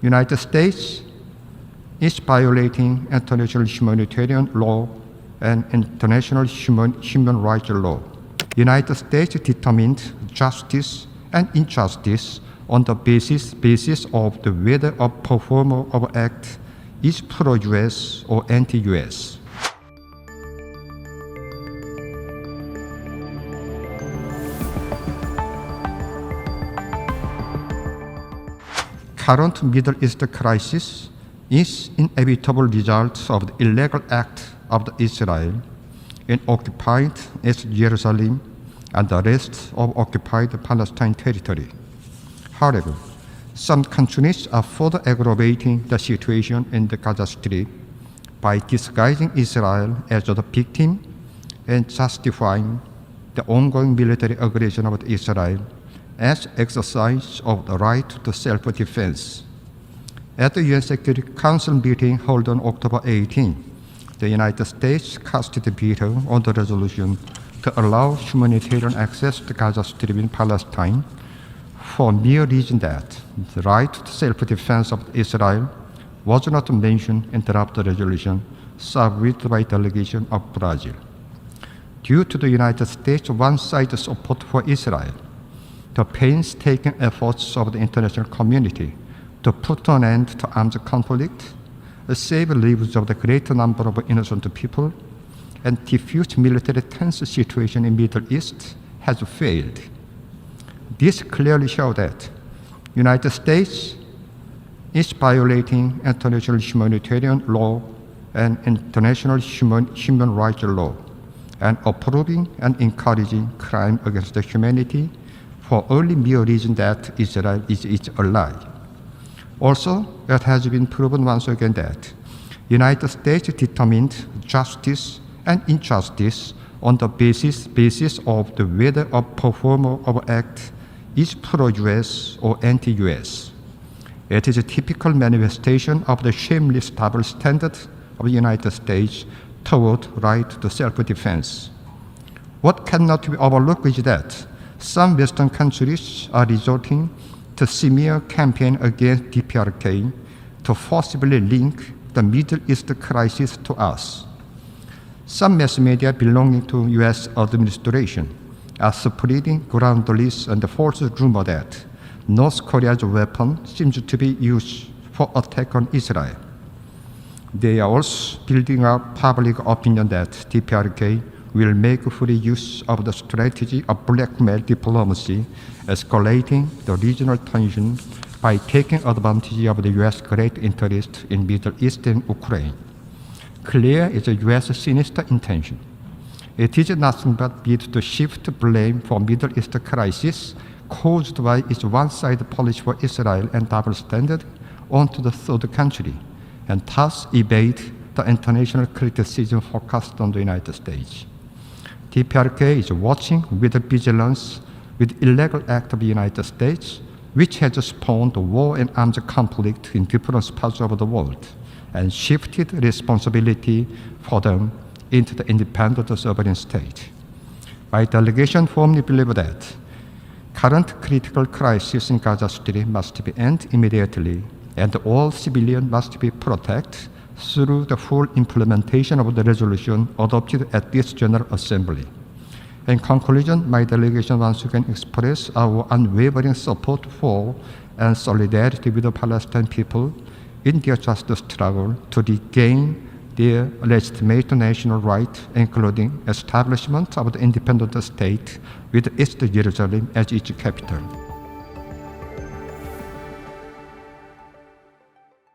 United States is violating international humanitarian law and international human rights law. United States determined justice and injustice on the basis of the whether a performer of act is pro-US or anti-US. Current Middle East crisis is inevitable result of the illegal act of Israel in occupied East Jerusalem and the rest of occupied Palestine territory. However, some countries are further aggravating the situation in the Gaza Strip by disguising Israel as the victim and justifying the ongoing military aggression of Israel as exercise of the right to self-defense. At the UN Security Council meeting held on October 18, the United States cast the veto on the resolution to allow humanitarian access to Gaza Strip in Palestine for mere reason that the right to self-defense of Israel was not mentioned in the draft resolution submitted by delegation of Brazil. Due to the United States' one-sided support for Israel, the painstaking efforts of the international community to put an end to armed conflict, save the lives of the greater number of innocent people, and defuse military tense situation in Middle East has failed. This clearly shows that United States is violating international humanitarian law and international human rights law, and approving and encouraging crime against humanity for only mere reason that Israel is its ally. Also, it has been proven once again that United States determined justice and injustice on the basis of the whether a performer of act is pro-US or anti-US. It is a typical manifestation of the shameless double standard of the United States toward right to self-defense. What cannot be overlooked is that some Western countries are resorting to smear campaign against DPRK to forcibly link the Middle East crisis to us. Some mass media belonging to U.S. administration are spreading groundless and false rumor that North Korea's weapon seems to be used for attack on Israel. They are also building up public opinion that DPRK will make full use of the strategy of blackmail diplomacy, escalating the regional tension by taking advantage of the U.S. great interest in Middle East and Ukraine. Clear is the U.S. sinister intention. It is nothing but bid to shift blame for Middle East crisis caused by its one-sided policy for Israel and double standard onto the third country, and thus evade the international criticism focused on the United States. DPRK is watching with vigilance with illegal act of the United States, which has spawned war and armed conflict in different parts of the world, and shifted responsibility for them into the independent sovereign state. My delegation firmly believes that current critical crisis in Gaza Strip must be ended immediately, and all civilians must be protected through the full implementation of the resolution adopted at this General Assembly. In conclusion, my delegation once again expresses our unwavering support for and solidarity with the Palestinian people in their just struggle to regain their legitimate national rights, including establishment of the independent state with East Jerusalem as its capital.